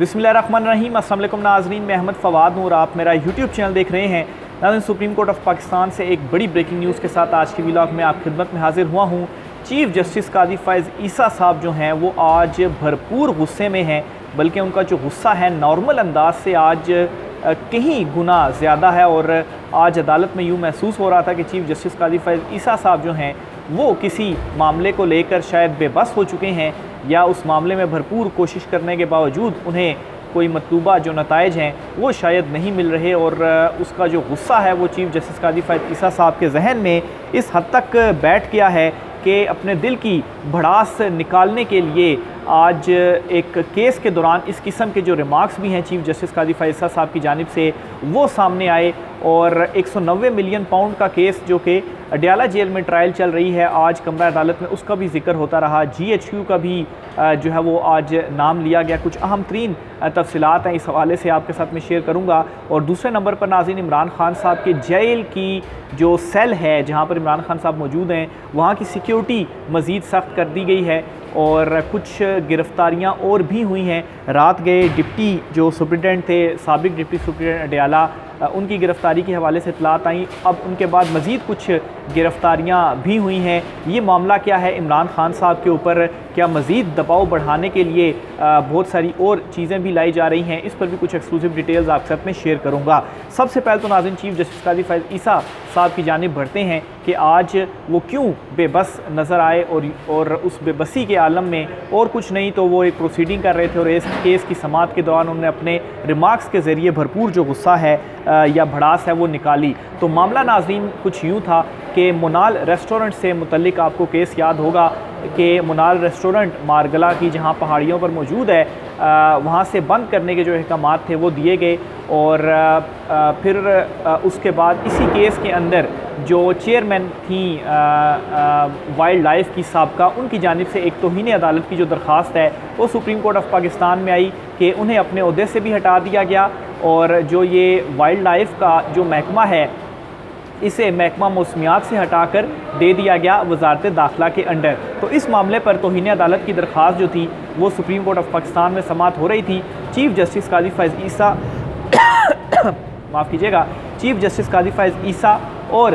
बिस्मिल्लाहिर्रहमानिर्रहीम। अस्सलाम वालेकुम नाज़रीन, मैं अहमद फ़वाद हूँ और आप मेरा यूट्यूब चैनल देख रहे हैं। नाज़रीन, सुप्रीम कोर्ट ऑफ पाकिस्तान से एक बड़ी ब्रेकिंग न्यूज़ के साथ आज की व्लॉग में आप खिदमत में हाजिर हुआ हूँ। चीफ़ जस्टिस काजी फ़ैज़ ईसा साहब जो हैं वो आज भरपूर गुस्से में हैं, बल्कि उनका जो गुस्सा है नॉर्मल अंदाज से आज कहीं गुना ज़्यादा है। और आज अदालत में यूँ महसूस हो रहा था कि चीफ़ जस्टिस काजी फ़ैज़ ईसा साहब जो हैं वो किसी मामले को लेकर शायद बेबस हो चुके हैं, या उस मामले में भरपूर कोशिश करने के बावजूद उन्हें कोई मतलूबा जो नताइज हैं वो शायद नहीं मिल रहे। और उसका जो गुस्सा है वो चीफ़ जस्टिस काजी फ़ैज़ ईसा साहब के जहन में इस हद तक बैठ गया है कि अपने दिल की भड़ास निकालने के लिए आज एक केस के दौरान इस किस्म के जो रिमार्क्स भी हैं चीफ़ जस्टिस काजी फ़ैज़ ईसा साहब की जानिब से वो सामने आए। और 190 मिलियन पाउंड का केस जो कि अडयाला जेल में ट्रायल चल रही है, आज कमरा अदालत में उसका भी जिक्र होता रहा। GHQ का भी जो है वो आज नाम लिया गया। कुछ अहम तरीन तफसीलात हैं, इस हवाले से आपके साथ में शेयर करूँगा। और दूसरे नंबर पर नाज़रीन, इमरान खान साहब के जेल की जो सेल है जहाँ पर इमरान खान साहब मौजूद हैं वहाँ की सिक्योरिटी मज़ीद सख्त कर दी गई है और कुछ गिरफ़्तारियाँ और भी हुई हैं। रात गए डिप्टी जो सुप्रिटेंडेंट थे, साबिक डिप्टी सुप्रिटेंडेंट अडयाला, उनकी गिरफ़्तारी के हवाले से इतलात आई। अब उनके बाद मज़ीद कुछ गिरफ़्तारियाँ भी हुई हैं। ये मामला क्या है इमरान खान साहब के ऊपर, क्या मज़ीद दबाव बढ़ाने के लिए बहुत सारी और चीज़ें भी लाई जा रही हैं, इस पर भी कुछ एक्सक्लूसिव डिटेल्स आपके साथ में शेयर करूँगा। सबसे पहले तो नाज़रीन चीफ़ जस्टिस काजी फ़ैज़ ईसा साहब की जानिब बढ़ते हैं कि आज वो क्यों बेबस नज़र आए और उस बेबसी के आलम में और कुछ नहीं तो वो एक प्रोसीडिंग कर रहे थे और इस केस की समाअत के दौरान उन्होंने अपने रिमार्क्स के ज़रिए भरपूर जो गुस्सा है या भड़ास है वो निकाली। तो मामला नाज़रीन कुछ यूँ था कि मुनाल रेस्टोरेंट से मुतल्लिक आपको केस याद होगा कि मुनाल रेस्टोरेंट मारगला की जहाँ पहाड़ियों पर मौजूद है वहाँ से बंद करने के जो अहकामात थे वो दिए गए। और फिर उसके बाद इसी केस के अंदर जो चेयरमैन थी वाइल्ड लाइफ की साबका, उनकी जानिब से एक तौहीन अदालत की जो दरख्वास्त है वो सुप्रीम कोर्ट ऑफ पाकिस्तान में आई कि उन्हें अपने ओहदे से भी हटा दिया गया और जो ये वाइल्ड लाइफ का जो महकमा है इसे महकमा मौसमियात से हटाकर दे दिया गया वजारत दाखिला के अंडर। तो इस मामले पर तौहीन अदालत की दरख्वास्त जो थी वो सुप्रीम कोर्ट ऑफ पाकिस्तान में समाअत हो रही थी। चीफ़ जस्टिस काजी फ़ैज़ ईसा माफ़ कीजिएगा, चीफ़ जस्टिस काजी फ़ैज़ ईसा और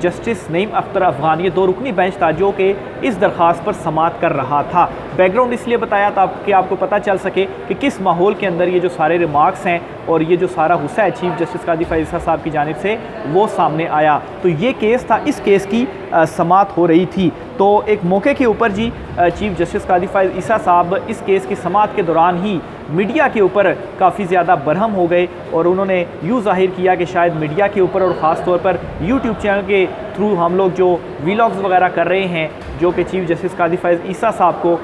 जस्टिस नईम अख्तर अफ़गान, ये दो रुकनी बेंच था जो कि इस दरख्वास्त पर समाअत कर रहा था। बैकग्राउंड इसलिए बताया था कि आपको पता चल सके कि किस माहौल के अंदर ये जो सारे रिमार्क्स हैं और ये जो सारा गुस्सा है चीफ़ जस्टिस काजी फ़ैज़ ईसा साहब की जानिब से वो सामने आया। तो ये केस था, इस केस की समाअत हो रही थी। तो एक मौके के ऊपर जी चीफ़ जस्टिस काजी फ़ैज़ ईसा साहब इस केस की समाअत के दौरान ही मीडिया के ऊपर काफ़ी ज़्यादा बरहम हो गए और उन्होंने यूँ ज़ाहिर किया कि शायद मीडिया के ऊपर और ख़ास तौर पर यूट्यूब चैनल के थ्रू हम लोग जो व्लॉग्स वगैरह कर रहे हैं जो कि चीफ़ जस्टिस काजी फ़ैज़ ईसा साहब को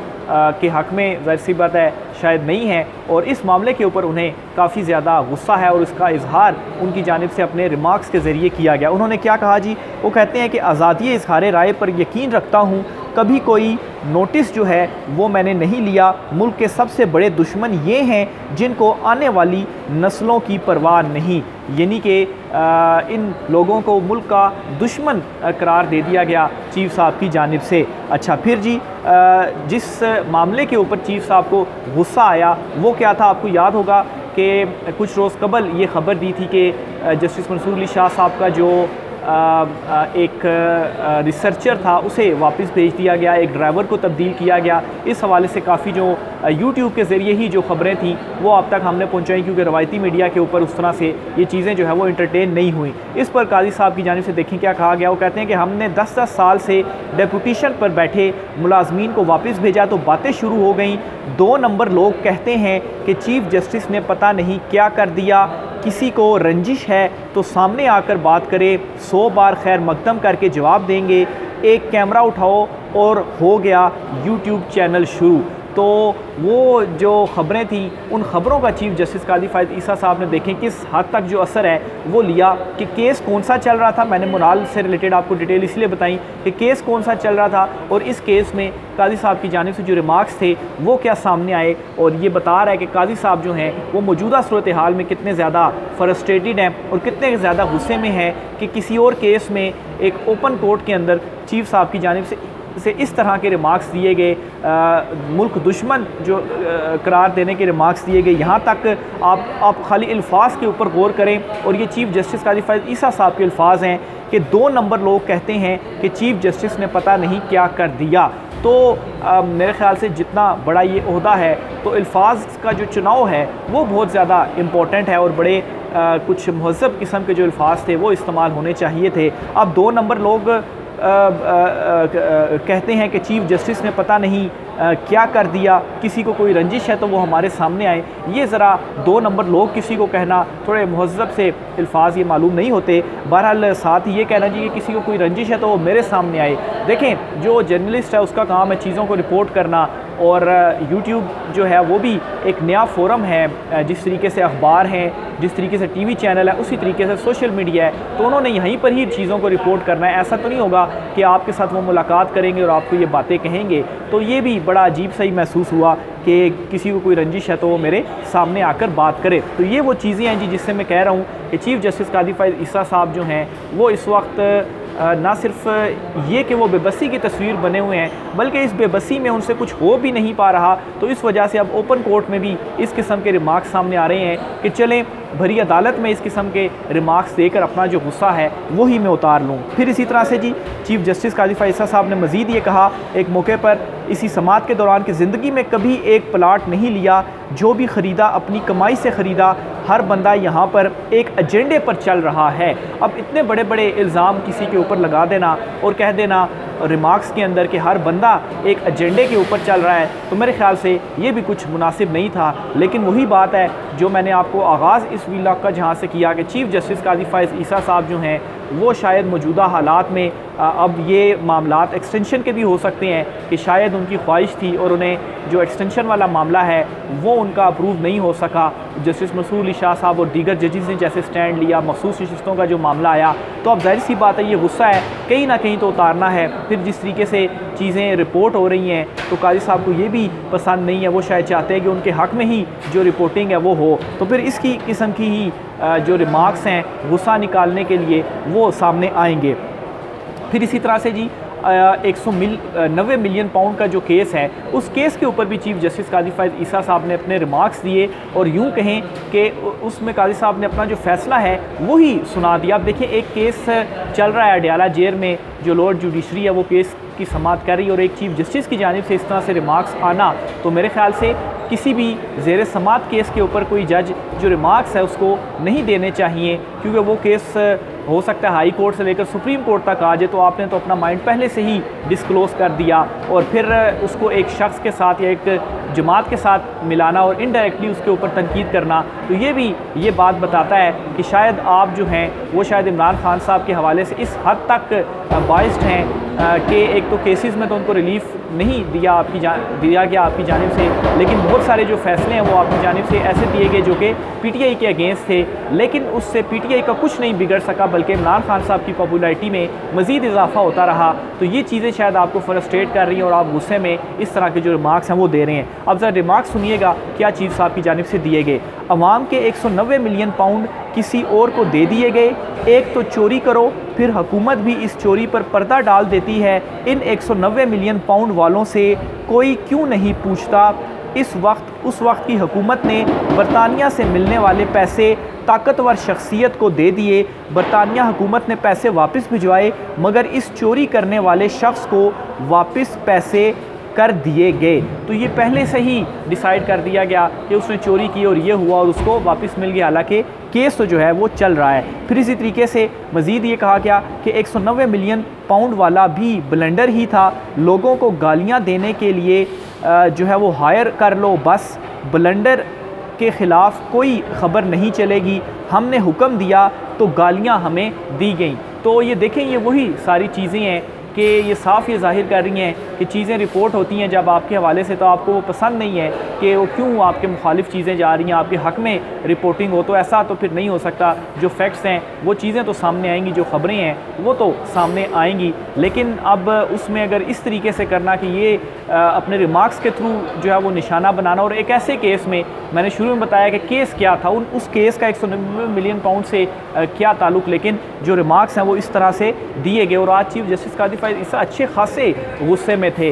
के हक़ में ज़ाहिर सी बात है शायद नहीं है, और इस मामले के ऊपर उन्हें काफ़ी ज़्यादा गुस्सा है और इसका इजहार उनकी जानिब से अपने रिमार्क्स के ज़रिए किया गया। उन्होंने क्या कहा जी, वो कहते हैं कि आज़ादी इज़हार राय पर यकीन रखता हूँ, कभी कोई नोटिस जो है वो मैंने नहीं लिया। मुल्क के सबसे बड़े दुश्मन ये हैं जिनको आने वाली नस्लों की परवाह नहीं, यानी कि इन लोगों को मुल्क का दुश्मन करार दे दिया गया चीफ़ साहब की जानिब से। अच्छा, फिर जी जिस मामले के ऊपर चीफ़ साहब को गुस्सा आया वो क्या था, आपको याद होगा कि कुछ रोज़ कबल ये ख़बर दी थी कि जस्टिस मंसूर अली शाह साहब का जो एक रिसर्चर था उसे वापस भेज दिया गया, एक ड्राइवर को तब्दील किया गया। इस हवाले से काफ़ी जो यूट्यूब के ज़रिए ही जो ख़बरें थी वो अब तक हमने पहुंचाई, क्योंकि रवायती मीडिया के ऊपर उस तरह से ये चीज़ें जो है वो इंटरटेन नहीं हुई। इस पर काजी साहब की जानिब से देखें क्या कहा गया। वो कहते हैं कि हमने 10-10 साल से डेपुटेशन पर बैठे मुलाजमीन को वापस भेजा तो बातें शुरू हो गई। 2 नंबर लोग कहते हैं कि चीफ़ जस्टिस ने पता नहीं क्या कर दिया, किसी को रंजिश है तो सामने आकर बात करे, 100 बार खैर मकदम करके जवाब देंगे, एक कैमरा उठाओ और हो गया यूट्यूब चैनल शुरू। तो वो जो ख़बरें थी उन ख़बरों का चीफ़ जस्टिस काजी फ़ैज़ ईसा साहब ने देखें किस हद तक जो असर है वो लिया कि केस कौन सा चल रहा था। मैंने मुनाल से रिलेटेड आपको डिटेल इसलिए बताई कि केस कौन सा चल रहा था और इस केस में काजी साहब की जानिब से जो रिमार्क्स थे वो क्या सामने आए, और ये बता रहा है कि काजी साहब जो हैं वो मौजूदा सूरत हाल में कितने ज़्यादा फ्रस्ट्रेटेड हैं और कितने ज़्यादा गुस्से में हैं कि किसी और केस में एक ओपन कोर्ट के अंदर चीफ़ साहब की जानिब से से इस तरह के रिमार्क्स दिए गए, मुल्क दुश्मन जो करार देने के रिमार्क्स दिए गए। यहाँ तक आप खाली अल्फाज के ऊपर गौर करें और ये चीफ़ जस्टिस काजी फैज़ ईसा साहब के अल्फाज हैं कि 2 नंबर लोग कहते हैं कि चीफ़ जस्टिस ने पता नहीं क्या कर दिया। तो मेरे ख़्याल से जितना बड़ा ये ओहदा है तो अल्फाज का जो चुनाव है वो बहुत ज़्यादा इम्पोर्टेंट है और बड़े कुछ महज़ब किस्म के जो अल्फाज थे वो इस्तेमाल होने चाहिए थे। अब 2 नंबर लोग कहते हैं कि चीफ़ जस्टिस ने पता नहीं क्या कर दिया, किसी को कोई रंजिश है तो वो हमारे सामने आए। ये ज़रा 2 नंबर लोग किसी को कहना थोड़े महज़ब से अल्फाज ये मालूम नहीं होते। बहरहाल साथ ही ये कहना चाहिए कि किसी को कोई रंजिश है तो वो मेरे सामने आए। देखें, जो जर्नलिस्ट है उसका काम है चीज़ों को रिपोर्ट करना, और यूट्यूब जो है वो भी एक नया फोरम है। जिस तरीके से अखबार हैं, जिस तरीके से टीवी चैनल है, उसी तरीके से सोशल मीडिया है, तो उन्होंने यहीं पर ही चीज़ों को रिपोर्ट करना है। ऐसा तो नहीं होगा कि आपके साथ वो मुलाकात करेंगे और आपको ये बातें कहेंगे। तो ये भी बड़ा अजीब सा ही महसूस हुआ कि किसी को कोई रंजिश है तो वो मेरे सामने आकर बात करे। तो ये वो चीज़ें हैं जी जिससे मैं कह रहा हूँ कि चीफ़ जस्टिस काजी फैज़ ईसा साहब जो हैं वो इस वक्त ना सिर्फ ये कि वो बेबसी की तस्वीर बने हुए हैं, बल्कि इस बेबसी में उनसे कुछ हो भी नहीं पा रहा। तो इस वजह से अब ओपन कोर्ट में भी इस किस्म के रिमार्क्स सामने आ रहे हैं कि चलें भरी अदालत में इस किस्म के रिमार्क्स देकर अपना जो गुस्सा है वही मैं उतार लूँ। फिर इसी तरह से जी चीफ़ जस्टिस काजी फैज़ ईसा साहब ने मज़ीद ये कहा एक मौके पर इसी समात के दौरान कि ज़िंदगी में कभी एक प्लाट नहीं लिया, जो भी ख़रीदा अपनी कमाई से ख़रीदा, हर बंदा यहाँ पर एक एजेंडे पर चल रहा है। अब इतने बड़े बड़े इल्ज़ाम किसी के ऊपर लगा देना और कह देना रिमार्क्स के अंदर कि हर बंदा एक एजेंडे के ऊपर चल रहा है, तो मेरे ख़्याल से ये भी कुछ मुनासिब नहीं था। लेकिन वही बात है जो मैंने आपको आगाज़ इस व्लॉग का जहाँ से किया कि चीफ़ जस्टिस काजी फैज़ ईसा साहब जो हैं वो शायद मौजूदा हालात में अब ये मामलात एक्सटेंशन के भी हो सकते हैं कि शायद उनकी ख्वाहिश थी और उन्हें जो एक्सटेंशन वाला मामला है वो उनका अप्रूव नहीं हो सका। जस्टिस मसूद अली शाह साहब और दीगर जजेस ने जैसे स्टैंड लिया, मखसूस नशिस्तों का जो मामला आया, तो अब ज़ाहिर सी बात है ये गुस्सा है कहीं ना कहीं तो उतारना है। फिर जिस तरीके से चीज़ें रिपोर्ट हो रही हैं तो काजी साहब को ये भी पसंद नहीं है, वो शायद चाहते हैं कि उनके हक़ में ही जो रिपोर्टिंग है वो हो। तो फिर इसकी किस्म की ही जो रिमार्क्स हैं गुस्सा निकालने के लिए वो सामने आएंगे। फिर इसी तरह से जी 190 मिलियन पाउंड का जो केस है उस केस के ऊपर भी चीफ़ जस्टिस काजी फैज़ ईसा साहब ने अपने रिमार्क्स दिए और यूँ कहें कि उसमें काजी साहब ने अपना जो फ़ैसला है वही सुना दिया। अब देखिए एक केस चल रहा है अडयाला जेल में, जो लॉर्ड जुडिशरी है वो केस की समाअत कर रही है और एक चीफ़ जस्टिस की जानिब से इस तरह से रिमार्क्स आना, तो मेरे ख़्याल से किसी भी ज़ेर समाअत केस के ऊपर कोई जज जो रिमार्क्स है उसको नहीं देने चाहिए, क्योंकि वो केस हो सकता है हाई कोर्ट से लेकर सुप्रीम कोर्ट तक आ जाए। तो आपने तो अपना माइंड पहले से ही डिस्क्लोज़ कर दिया और फिर उसको एक शख्स के साथ या एक जमात के साथ मिलाना और इनडायरेक्टली उसके ऊपर तनकीद करना, तो ये भी ये बात बताता है कि शायद आप जो हैं वो शायद इमरान खान साहब के हवाले से इस हद तक बाइस्ड हैं कि एक तो केसेस में तो उनको रिलीफ नहीं दिया गया आपकी जानिब से, लेकिन बहुत सारे जो फैसले हैं वो आपकी जानिब से ऐसे दिए गए जो कि पीटीआई के अगेंस्ट थे, लेकिन उससे पीटीआई का कुछ नहीं बिगड़ सका, बल्कि इमरान खान साहब की पॉपुलैरिटी में मज़ीद इजाफा होता रहा। तो ये चीज़ें शायद आपको फ्रस्ट्रेट कर रही हैं और आप गुस्से में इस तरह के जो रिमार्क्स हैं वो दे रहे हैं। अब ज़रा रिमार्क्स सुनिएगा क्या चीफ साहब की जानिब से दिए गए। अवाम के 190 मिलियन पाउंड किसी और को दे दिए गए। एक तो चोरी करो, फिर हुकूमत भी इस चोरी पर पर्दा डाल देती है। इन 190 मिलियन पाउंड वालों से कोई क्यों नहीं पूछता? उस वक्त की हुकूमत ने बरतानिया से मिलने वाले पैसे ताकतवर शख्सियत को दे दिए। बरतानिया हुकूमत ने पैसे वापस भिजवाए, मगर इस चोरी करने वाले शख्स को वापस पैसे कर दिए गए। तो ये पहले से ही डिसाइड कर दिया गया कि उसने चोरी की और ये हुआ और उसको वापस मिल गया, हालांकि केस तो जो है वो चल रहा है। फिर इसी तरीके से मज़ीद ये कहा गया कि 190 मिलियन पाउंड वाला भी ब्लेंडर ही था। लोगों को गालियां देने के लिए जो है वो हायर कर लो, बस ब्लेंडर के ख़िलाफ़ कोई ख़बर नहीं चलेगी। हमने हुक्म दिया तो गालियां हमें दी गईं। तो ये देखें, ये वही सारी चीज़ें हैं कि ये साफ़ ये ज़ाहिर कर रही हैं कि चीज़ें रिपोर्ट होती हैं जब आपके हवाले से, तो आपको वो पसंद नहीं है कि वो क्यों आपके मुखालिफ चीज़ें जा रही हैं, आपके हक़ में रिपोर्टिंग हो। तो ऐसा तो फिर नहीं हो सकता। जो फैक्ट्स हैं वो चीज़ें तो सामने आएंगी, जो ख़बरें हैं वो तो सामने आएंगी, लेकिन अब उसमें अगर इस तरीके से करना कि ये अपने रिमार्क्स के थ्रू जो है वो निशाना बनाना, और एक ऐसे केस में मैंने शुरू में बताया कि केस क्या था, उस केस का 190 मिलियन पाउंड से क्या ताल्लुक़, लेकिन जो रिमार्क्स हैं वो इस तरह से दिए गए। और आज चीफ जस्टिस काजी फैज़ ईसा अच्छे खासे गुस्से में थे।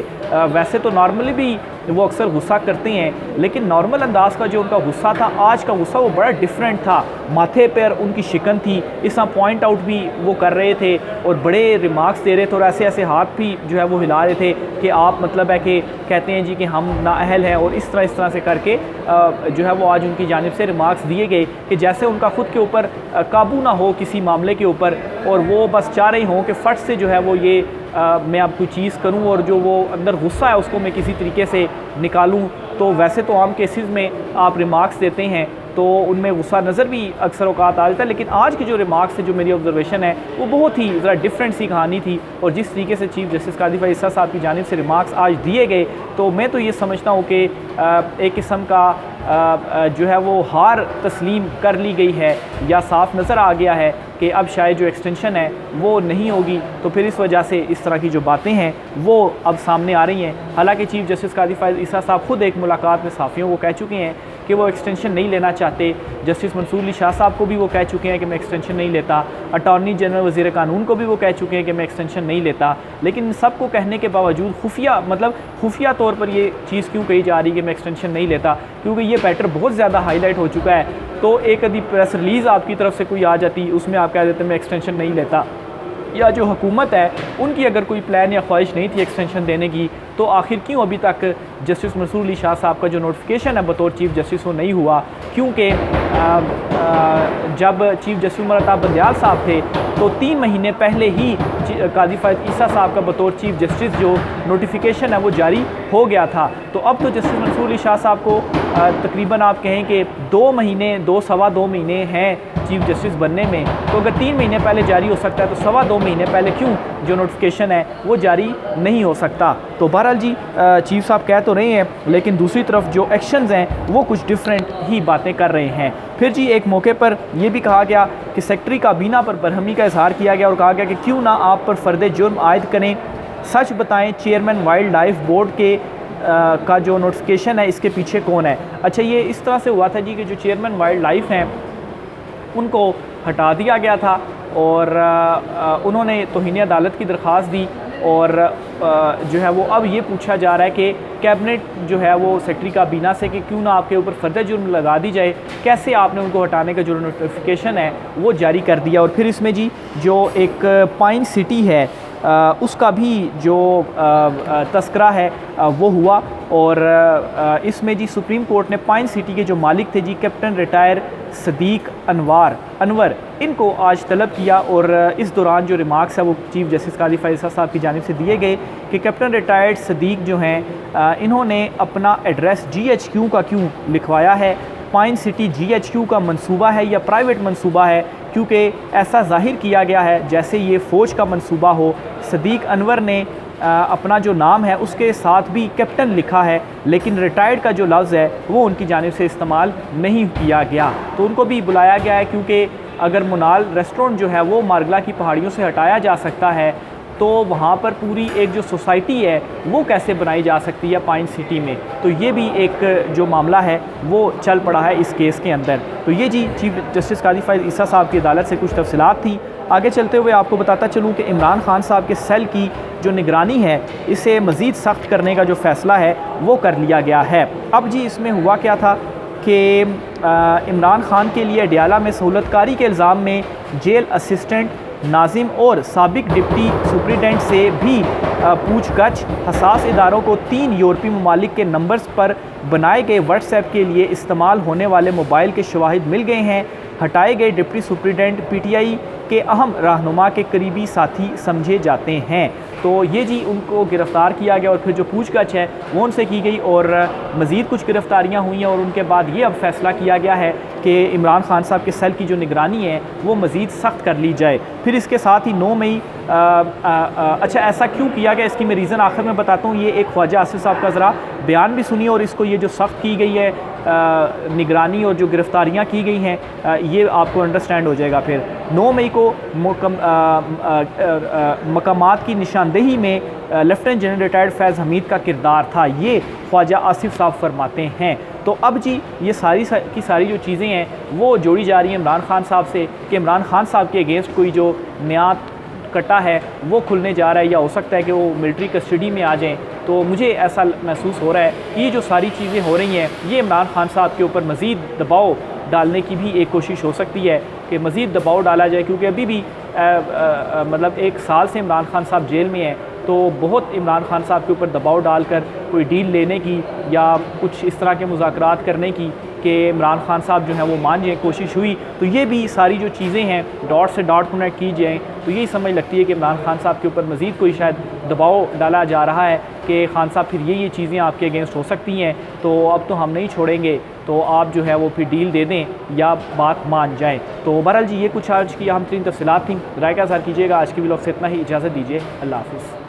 वैसे तो नॉर्मली भी वो अक्सर गुस्सा करते हैं, लेकिन नॉर्मल अंदाज का जो उनका गुस्सा था, आज का गुस्सा वो बड़ा डिफरेंट था। माथे पर उनकी शिकन थी, इस तरह पॉइंट आउट भी वो कर रहे थे और बड़े रिमार्क्स दे रहे थे और ऐसे ऐसे हाथ भी जो है वो हिला रहे थे कि आप मतलब है कि कहते हैं जी कि हम नाअहल हैं, और इस तरह से करके जो है वो आज उनकी जानिब से रिमार्क्स दिए गए कि जैसे उनका ख़ुद के ऊपर काबू ना हो किसी मामले के ऊपर, और वो बस चाह रही हों कि फट से जो है वो ये मैं अब कोई चीज़ करूं और जो वो अंदर गुस्सा है उसको मैं किसी तरीके से निकालूं। तो वैसे तो आम केसेस में आप रिमार्क्स देते हैं तो उनमें गुस्सा नज़र भी अक्सर औकात आ जाता है, लेकिन आज की जो रिमार्क्स है, जो मेरी ऑब्जर्वेशन है, वो बहुत ही ज़रा डिफरेंट सी कहानी थी। और जिस तरीके से चीफ़ जस्टिस कादी फैज़ ईसा साहब की जानिब से रिमार्क्स आज दिए गए, तो मैं तो ये समझता हूँ कि एक किस्म का जो है वो हार तस्लीम कर ली गई है, या साफ नज़र आ गया है कि अब शायद जो एक्सटेंशन है वो नहीं होगी। तो फिर इस वजह से इस तरह की जो बातें हैं वो अब सामने आ रही हैं। हालांकि चीफ़ जस्टिस कादी फैज़ ईसा साहब खुद एक मुलाकात में सहाफ़ियों को कह चुके हैं कि वो एक्सटेंशन नहीं लेना चाहते। जस्टिस मंसूर अली शाह साहब को भी वो कह चुके हैं कि मैं एक्सटेंशन नहीं लेता। अटॉर्नी जनरल वज़ीर कानून को भी वो कह चुके हैं कि मैं एक्सटेंशन नहीं लेता। लेकिन इन सब को कहने के बावजूद खुफिया तौर पर ये चीज़ क्यों कही जा रही है कि मैं एक्सटेंशन नहीं लेता, क्योंकि ये मैटर बहुत ज़्यादा हाईलाइट हो चुका है। तो एक यदि प्रेस रिलीज़ आपकी तरफ से कोई आ जाती, उसमें आप कह देते मैं एक्सटेंशन नहीं लेता, या जो हुकूमत है उनकी अगर कोई प्लान या ख्वाहिश नहीं थी एक्सटेंशन देने की, तो आखिर क्यों अभी तक जस्टिस मंसूर अली शाह साहब का जो नोटिफिकेशन है बतौर चीफ़ जस्टिस वो नहीं हुआ? क्योंकि जब चीफ़ जस्टिस उमर अता बंदयाल साहब थे तो 3 महीने पहले ही कादी फैज़ ईसा साहब का बतौर चीफ़ जस्टिस जो नोटिफिकेशन है वो जारी हो गया था। तो अब तो जस्टिस मंसूर अली शाह साहब को तकरीबन आप कहें कि 2 सवा 2 महीने हैं चीफ़ जस्टिस बनने में। तो अगर 3 महीने पहले जारी हो सकता है तो सवा 2 महीने पहले क्यों जो नोटिफिकेशन है वो जारी नहीं हो सकता? तो बहरहाल जी चीफ़ साहब कह तो रहे हैं, लेकिन दूसरी तरफ जो एक्शंस हैं वो कुछ डिफरेंट ही बातें कर रहे हैं। फिर जी एक मौके पर यह भी कहा गया कि सेक्रेटरी काबीना पर बरहमी का इजहार किया गया और कहा गया कि क्यों ना आप पर फ़र्द जुर्म आयद करें, सच बताएं चेयरमैन वाइल्ड लाइफ बोर्ड के का जो नोटिफिकेशन है इसके पीछे कौन है। अच्छा, ये इस तरह से हुआ था जी कि जो चेयरमैन वाइल्ड लाइफ हैं उनको हटा दिया गया था और उन्होंने तौहीन अदालत की दरख्वास्त दी, और जो है वो अब ये पूछा जा रहा है कि कैबिनेट जो है वो सेक्रेटरी काबीना से कि क्यों ना आपके ऊपर फ़र्द जुर्म लगा दी जाए, कैसे आपने उनको हटाने का जो नोटिफिकेशन है वो जारी कर दिया। और फिर इसमें जी जो एक पाइन सिटी है उसका भी जो तस्करा है वो हुआ, और इसमें जी सुप्रीम कोर्ट ने पाइन सिटी के जो मालिक थे जी कैप्टन रिटायर सदीक अनवर इनको आज तलब किया, और इस दौरान जो रिमार्क्स है वो चीफ़ जस्टिस कादी फैज़ ईसा साहब की जानिब से दिए गए कि कैप्टन रिटायर्ड सदीक जो हैं इन्होंने अपना एड्रेस GHQ का क्यों लिखवाया है, पाइन सिटी GHQ का मंसूबा है या प्राइवेट मंसूबा है, क्योंकि ऐसा जाहिर किया गया है जैसे ये फ़ौज का मंसूबा हो। सदीक अनवर ने अपना जो नाम है उसके साथ भी कैप्टन लिखा है, लेकिन रिटायर्ड का जो लफ्ज़ है वो उनकी जानिब से इस्तेमाल नहीं किया गया। तो उनको भी बुलाया गया है, क्योंकि अगर मुनाल रेस्टोरेंट जो है वो मारगला की पहाड़ियों से हटाया जा सकता है तो वहाँ पर पूरी एक जो सोसाइटी है वो कैसे बनाई जा सकती है पाइन सिटी में। तो ये भी एक जो मामला है वो चल पड़ा है इस केस के अंदर। तो ये जी चीफ़ जस्टिस कादी फैज़ ईसा साहब की अदालत से कुछ तफसीलात थी। आगे चलते हुए आपको बताता चलूँ कि इमरान खान साहब के सेल की जो निगरानी है इसे मज़ीद सख्त करने का जो फ़ैसला है वो कर लिया गया है। अब जी इसमें हुआ क्या था कि इमरान खान के लिए अडयाला में सहूलतकारी के इल्ज़ाम में जेल असिस्टेंट नाजिम और साबिक डिप्टी सुप्रिटेंडेंट से भी पूछगछ, हसास इदारों को 3 यूरोपीय ममालिक के नंबर्स पर बनाए गए व्हाट्सएप के लिए इस्तेमाल होने वाले मोबाइल के शवाहिद मिल गए हैं। हटाए गए डिप्टी सुप्रिटेंडेंट PTI के अहम रहनुमा के करीबी साथी समझे जाते हैं। तो ये जी उनको गिरफ़्तार किया गया और फिर जो पूछगछ है वो उनसे की गई और मज़ीद कुछ गिरफ़्तारियाँ हुई हैं, और उनके बाद ये अब फ़ैसला किया गया है कि इमरान खान साहब के सेल की जो निगरानी है वो मज़ीद सख्त कर ली जाए। फिर इसके साथ ही 9 मई अच्छा ऐसा क्यों किया गया इसकी मैं रीज़न आखिर में बताता हूँ। ये एक ख्वाजा आसिफ साहब का ज़रा बयान भी सुनिए, और इसको ये जो सख्त की गई है निगरानी और जो गिरफ़्तारियाँ की गई हैं ये आपको अंडरस्टैंड हो जाएगा। फिर 9 मई को मकामात की निशानदेही में लेफ्टिनेंट जनरल रिटायर्ड फैज़ हमीद का किरदार था, ये ख्वाजा आसिफ साहब फरमाते हैं। तो अब जी ये सारी की सारी जो चीज़ें हैं वो जोड़ी जा रही हैं इमरान खान साहब से कि इमरान खान साहब के अगेंस्ट कोई जो नया कटा है वो खुलने जा रहा है, या हो सकता है कि वो मिलिट्री कस्टडी में आ जाएं। तो मुझे ऐसा महसूस हो रहा है कि ये जो सारी चीज़ें हो रही हैं ये इमरान खान साहब के ऊपर मज़ीद दबाव डालने की भी एक कोशिश हो सकती है कि मज़ीद दबाव डाला जाए, क्योंकि अभी भी मतलब 1 साल से इमरान खान साहब जेल में हैं। तो बहुत इमरान खान साहब के ऊपर दबाव डालकर कोई डील लेने की या कुछ इस तरह के मुज़ाकरात करने की कि इमरान खान साहब जो हैं वो मान जाएँ कोशिश हुई, तो ये भी सारी जो चीज़ें हैं डॉट से डॉट कनेक्ट की जाएँ तो यही समझ लगती है कि इमरान खान साहब के ऊपर मज़ीद कोई शायद दबाव डाला जा रहा है कि खान साहब फिर ये चीज़ें आपके अगेंस्ट हो सकती हैं, तो अब तो हम नहीं छोड़ेंगे, तो आप जो है वो फिर डील दे दें या बात मान जाएँ। तो बहरहाल जी ये कुछ आज की अहम तरीन तफसीलात थी। राय का इज़हार कीजिएगा। आज की व्लॉग से इतना ही, इजाज़त दीजिए। अल्लाह हाफ़िज़।